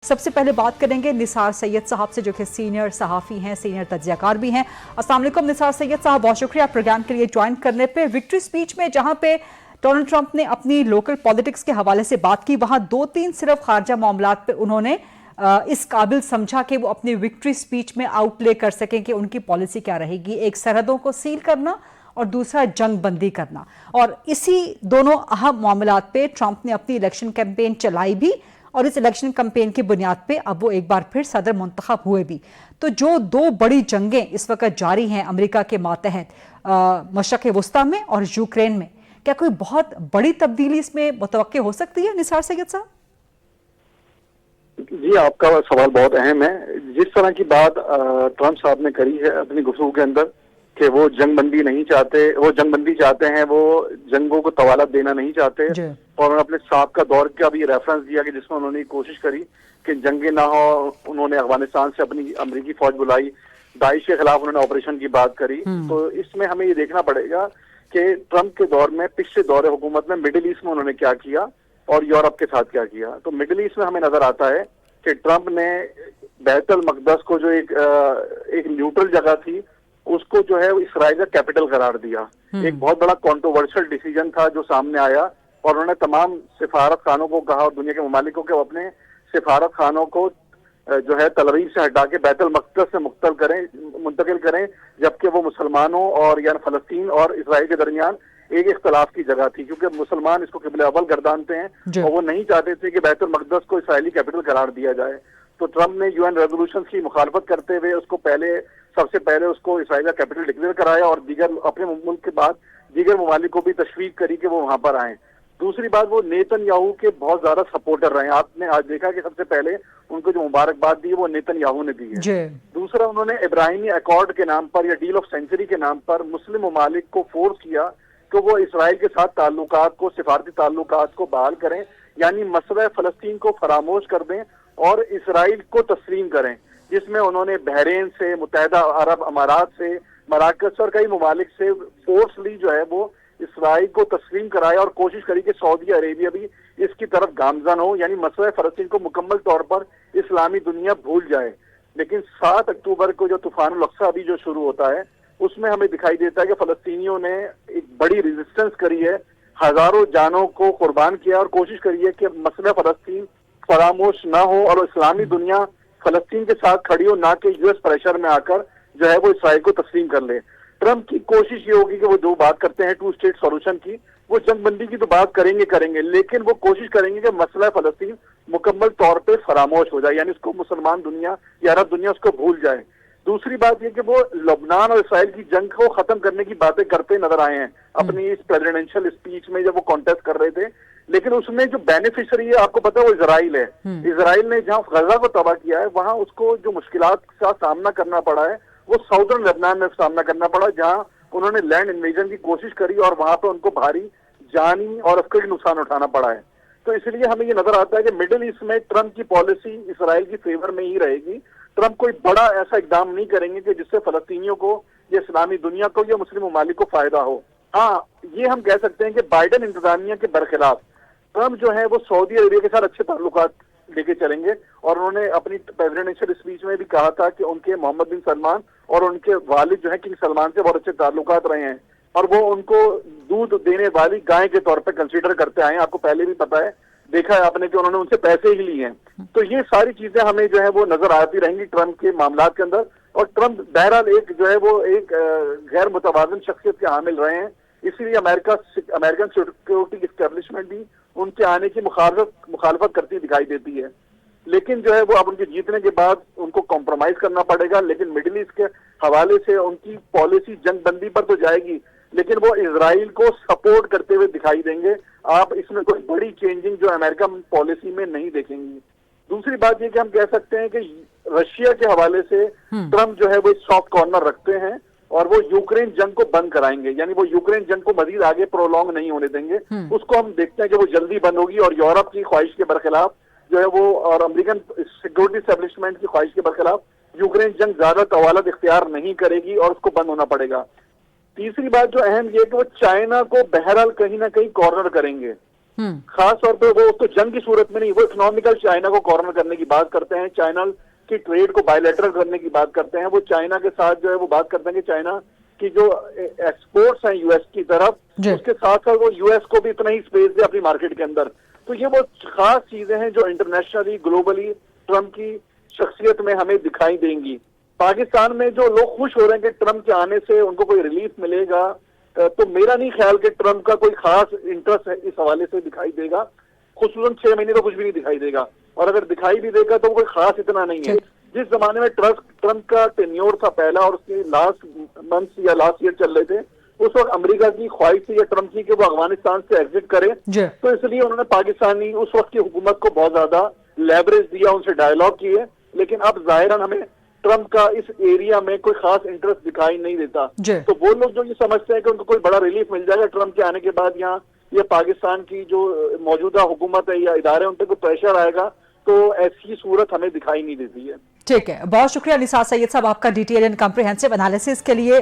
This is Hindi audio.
सबसे पहले बात करेंगे निसार सैयद साहब से, जो कि सीनियर सहाफ़ी हैं, सीनियर तज्ज़ियाकार भी हैं। अस्सलाम वालेकुम निसार सैयद साहब, बहुत शुक्रिया प्रोग्राम के लिए ज्वाइन करने पे। विक्ट्री स्पीच में जहां पे डोनाल्ड ट्रंप ने अपनी लोकल पॉलिटिक्स के हवाले से बात की, वहां 2-3 सिर्फ खारजा मामलात पे उन्होंने इस काबिल समझा कि वो अपनी विक्ट्री स्पीच में आउटले कर सकें कि उनकी पॉलिसी क्या रहेगी। एक, सरहदों को सील करना और दूसरा जंग बंदी करना। और इसी दोनों अहम मामलात पे ट्रंप ने अपनी इलेक्शन कैंपेन चलाई भी, और इस इलेक्शन कैंपेन की बुनियाद पे अब वो एक बार फिर सदर मुंतखब हुए भी। तो जो दो बड़ी जंगें इस वक्त जारी हैं अमेरिका के मातहत मशरक़ वस्ता में और यूक्रेन में, क्या कोई बहुत बड़ी तब्दीली इसमें मुतवक्के हो सकती है निसार सैयद साहब? जी, आपका सवाल बहुत अहम है। जिस तरह की बात ट्रंप साहब ने करी है अपनी गुफ्तगू के अंदर कि वो जंगबंदी नहीं चाहते, वो जंगबंदी चाहते हैं, वो जंगों को तवालत देना नहीं चाहते, और उन्होंने अपने साबिक़ा दौर का भी रेफरेंस दिया कि जिसमें उन्होंने कोशिश करी कि जंगे ना हो। उन्होंने अफगानिस्तान से अपनी अमेरिकी फौज बुलाई, दाइश के खिलाफ उन्होंने ऑपरेशन की बात करी। तो इसमें हमें ये देखना पड़ेगा कि ट्रंप के दौर में, पिछले दौरे हुकूमत में मिडिल ईस्ट में उन्होंने क्या किया और यूरोप के साथ क्या किया। तो मिडिल ईस्ट में हमें नजर आता है कि ट्रंप ने बैतुल मक़दस को, जो एक न्यूट्रल जगह थी, उसको जो है इसराइल का कैपिटल करार दिया। एक बहुत बड़ा कंट्रोवर्शियल डिसीजन था जो सामने आया, और उन्होंने तमाम सिफारत खानों को कहा और दुनिया के ममालिकों के अपने सिफारत खानों को जो है तल अवीव से हटा के बैतुल मक़दस से मुंतकिल करें, जबकि वो मुसलमानों और यानी फ़लस्तीन और इसराइल के दरमियान एक इख्तलाफ की जगह थी, क्योंकि मुसलमान इसको क़िबला अव्वल गर्दानते हैं और वो नहीं चाहते थे कि बैतुल मक़दस को इसराइली कैपिटल करार दिया जाए। तो ट्रंप ने यूएन रेजोल्यूशन की मुखालफत करते हुए उसको सबसे पहले उसको इसराइल का कैपिटल डिक्लेयर कराया, और दीगर अपने मुल्क के बाद दीगर ममालिक को भी तशवीक करी कि वो वहां पर आए। दूसरी बात, वो नेतन्याहू के बहुत ज्यादा सपोर्टर रहे। आपने आज देखा कि सबसे पहले उनको जो मुबारकबाद दी वो नेतन्याहू ने दी है। दूसरा, उन्होंने इब्राहिमी अकॉर्ड के नाम पर या डील ऑफ सेंचुरी के नाम पर मुस्लिम ममालिक को फोर्स किया कि वो इसराइल के साथ ताल्लुकात को, सिफारती ताल्लुकात को बहाल करें, यानी मसला फ़लस्तीन को फरामोश कर दें और इसराइल को तस्लीम करें, जिसमें उन्होंने बहरीन से, मुत्तहिदा अरब अमारात से, मराकश और कई ममालिक से फोर्सली जो है वो इसराइल को तस्लीम कराया, और कोशिश करी कि सऊदी अरेबिया भी इसकी तरफ गामजन हो, यानी मसला फ़लस्तीन को मुकम्मल तौर पर इस्लामी दुनिया भूल जाए। लेकिन 7 अक्टूबर को जो तूफान अक्सा अभी जो शुरू होता है, उसमें हमें दिखाई देता है कि फ़लस्तीनियों ने एक बड़ी रेजिस्टेंस करी है, हजारों जानों को कुर्बान किया और कोशिश करी है कि मसला फ़लस्तीन फरामोश ना हो और इस्लामी दुनिया फ़लस्तीन के साथ खड़ी हो, ना कि यूएस प्रेशर में आकर जो है वो इसराइल को तस्लीम कर ले। ट्रंप की कोशिश ये होगी कि वो जो बात करते हैं 2 स्टेट सॉल्यूशन की, वो जंगबंदी की तो बात करेंगे, लेकिन वो कोशिश करेंगे कि मसला फ़लस्तीन मुकम्मल तौर पे फरामोश हो जाए, यानी उसको मुसलमान दुनिया या अरब दुनिया उसको भूल जाए। दूसरी बात यह कि वो लबनान और इसराइल की जंग को खत्म करने की बातें करते नजर आए हैं अपनी इस प्रेसिडेंशियल स्पीच में जब वो कॉन्टेस्ट कर रहे थे, लेकिन उसमें जो बेनिफिशियरी है आपको पता है वो इसराइल है। इसराइल ने जहां गजा को तबाह किया है, वहां उसको जो मुश्किलात का सामना करना पड़ा है वो साउदर्न लेबनान में सामना करना पड़ा, जहां उन्होंने लैंड इन्वेजन की कोशिश करी और वहां पर उनको भारी जानी और अफकरी नुकसान उठाना पड़ा है। तो इसलिए हमें ये नजर आता है कि मिडिल ईस्ट में ट्रंप की पॉलिसी इसराइल की फेवर में ही रहेगी। ट्रंप कोई बड़ा ऐसा इकदाम नहीं करेंगे कि जिससे फलस्तीनियों को या इस्लामी दुनिया को या मुस्लिम ममालिक को फायदा हो। हाँ, ये हम कह सकते हैं कि बाइडेन इंतजामिया के बरखिलाफ ट्रंप जो है वो सऊदी अरेबिया के साथ अच्छे ताल्लुकात लेके चलेंगे, और उन्होंने अपनी प्रेसिडेंशियल स्पीच में भी कहा था कि उनके मोहम्मद बिन सलमान और उनके वालिद जो है किंग सलमान से बहुत अच्छे ताल्लुकात रहे हैं, और वो उनको दूध देने वाली गाय के तौर पे कंसीडर करते आए हैं। आपको पहले भी पता है, देखा है आपने कि उन्होंने उनसे पैसे ही लिए हैं। तो ये सारी चीजें हमें जो है वो नजर आती रहेंगी ट्रंप के मामलात के अंदर, और ट्रंप बहरहाल एक जो है वो एक गैर मुतवाज़िन शख्सियत के हामिल रहे हैं, इसीलिए अमेरिकन सिक्योरिटी एस्टेब्लिशमेंट भी उनके आने की मुखालफत करती दिखाई देती है। लेकिन जो है वो अब उनके जीतने के बाद उनको कॉम्प्रोमाइज करना पड़ेगा। लेकिन मिडिल ईस्ट के हवाले से उनकी पॉलिसी जंगबंदी पर तो जाएगी, लेकिन वो इजराइल को सपोर्ट करते हुए दिखाई देंगे। आप इसमें कोई बड़ी चेंजिंग जो अमेरिकन पॉलिसी में नहीं देखेंगी। दूसरी बात ये कि हम कह सकते हैं कि रशिया के हवाले से ट्रंप जो है वो सॉफ्ट कॉर्नर रखते हैं, और वो यूक्रेन जंग को बंद कराएंगे, यानी वो यूक्रेन जंग को मजीद आगे प्रोलॉन्ग नहीं होने देंगे। उसको हम देखते हैं कि वो जल्दी बंद होगी, और यूरोप की ख्वाहिश के बरखिलाफ जो है वो और अमेरिकन सिक्योरिटी एस्टेब्लिशमेंट की ख्वाहिश के बरखिलाफ यूक्रेन जंग ज्यादा तवालत इख्तियार नहीं करेगी और उसको बंद होना पड़ेगा। तीसरी बात जो अहम ये कि वो चाइना को बहरहाल कहीं ना कहीं कॉर्नर करेंगे, खास तौर पे वो उसको जंग की सूरत में नहीं, वो इकोनॉमिकल चाइना को कॉर्नर करने की बात करते हैं, चाइना की ट्रेड को बायलैटरल करने की बात करते हैं। वो चाइना के साथ जो है वो बात करते हैं कि चाइना की जो एक्सपोर्ट्स हैं यूएस की तरफ, उसके साथ साथ वो यूएस को भी इतना ही स्पेस दे अपनी मार्केट के अंदर। तो ये वो खास चीजें हैं जो इंटरनेशनली ग्लोबली ट्रम्प की शख्सियत में हमें दिखाई देंगी। पाकिस्तान में जो लोग खुश हो रहे हैं कि ट्रम्प के आने से उनको कोई रिलीफ मिलेगा, तो मेरा नहीं ख्याल कि ट्रम्प का कोई खास इंटरेस्ट है इस हवाले से दिखाई देगा। खुसूसन 6 महीने तो कुछ भी नहीं दिखाई देगा, और अगर दिखाई भी देगा तो कोई खास इतना नहीं है। जिस जमाने में ट्रम्प का टेन्योर था पहला और उसके लास्ट मंथ या लास्ट ईयर चल रहे थे, उस वक्त अमेरिका की ख्वाहिश थी या ट्रम्प की कि वो अफगानिस्तान से एग्जिट करे, तो इसलिए उन्होंने पाकिस्तानी उस वक्त की हुकूमत को बहुत ज्यादा लेवरेज दिया, उनसे डायलॉग किए। लेकिन अब जाहिरन हमें ट्रम्प का इस एरिया में कोई खास इंटरेस्ट दिखाई नहीं देता। तो वो लोग जो ये समझते हैं कि उनको कोई बड़ा रिलीफ मिल जाएगा ट्रम्प के आने के बाद, यहाँ ये पाकिस्तान की जो मौजूदा हुकूमत है या इदारे उन पर कोई प्रेशर आएगा, तो ऐसी सूरत हमें दिखाई नहीं देती है। ठीक है, बहुत शुक्रिया निसार सैयद साहब आपका डिटेल एंड कॉम्प्रिहेंसिव एनालिसिस के लिए।